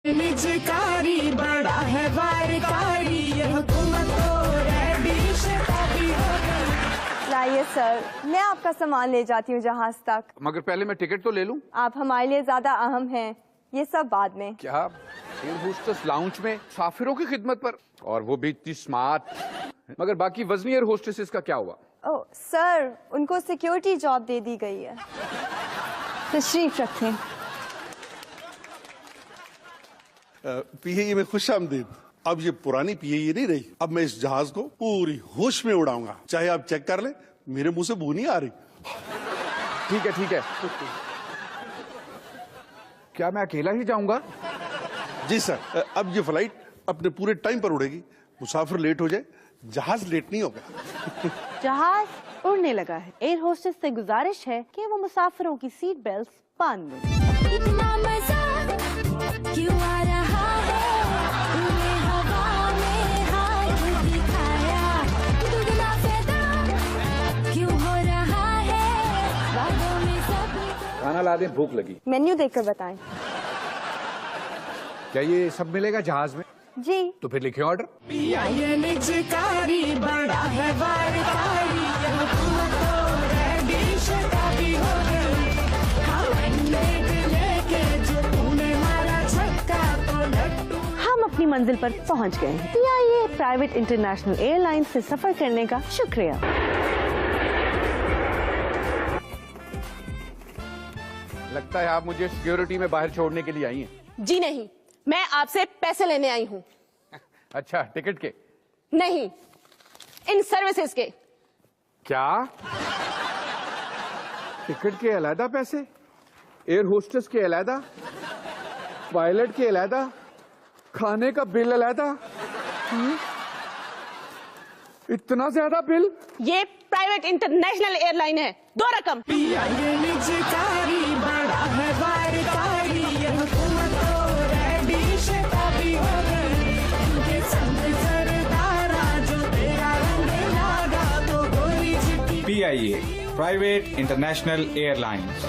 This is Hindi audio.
निजकारी बड़ा है वारकारी, यह हुकूमत तो रेडी शताबी हो गई। लाइए सर, मैं आपका सामान ले जाती हूँ जहाज तक। मगर पहले मैं टिकट तो ले लूं। आप हमारे लिए ज्यादा अहम हैं, ये सब बाद में। क्या एयर होस्टेस लाउंज में मुसाफिरों की खिदमत पर, और वो भी इतनी स्मार्ट। मगर बाकी वजनी एयर होस्टेसेस का क्या हुआ? ओह सर, उनको सिक्योरिटी जॉब दे दी गई है। तशरीफ रखें। पीएए में खुशामदीद। अब ये पुरानी पीएए नहीं रही, अब मैं इस जहाज को पूरी होश में उड़ाऊंगा। चाहे आप चेक कर ले, मेरे मुंह से बू नहीं आ रही। ठीक है ठीक है। क्या मैं अकेला ही जाऊंगा? जी सर, अब ये फ्लाइट अपने पूरे टाइम पर उड़ेगी। मुसाफिर लेट हो जाए, जहाज लेट नहीं होगा। जहाज उड़ने लगा है। एयर होस्टेस से गुजारिश है कि वो मुसाफिरों की सीट बेल्ट बांध लें। इतना मजा क्यों आ रहा है, तूने हवा में हाथ दिखाया, दुगना फायदा क्यों हो रहा है, बातों में सब। खाना ला दें, भूख लगी। मेन्यू देखकर बताएं। क्या ये सब मिलेगा जहाज में? जी। तो फिर लिखे ऑर्डर। पीआईए निजकारी बड़ा है वारकारी, यह हुकूमत तो रेडी शताबी हो गई। लेके जो तूने मारा छक्का तो लट्टू। हम अपनी मंजिल पर पहुंच गए हैं। पीआईए प्राइवेट इंटरनेशनल एयरलाइन से सफर करने का शुक्रिया। लगता है आप मुझे सिक्योरिटी में बाहर छोड़ने के लिए आई हैं। जी नहीं, मैं आपसे पैसे लेने आई हूँ। अच्छा, टिकट के? नहीं, इन सर्विसेज के। क्या टिकट के अलहदा पैसे, एयर होस्टेस के अलहदा, पायलट के अलहदा, खाने का बिल अलहदा? इतना ज्यादा बिल? ये प्राइवेट इंटरनेशनल एयरलाइन है, 2 रकम। पीआईए निजकारी बड़ा है वारकारी, यह हुकूमत तो रेडी शताबी हो गई। उनके संग सरदारा जो तेरा रंग लागा तो गोरी चिट्ठी। PIA Private International Airlines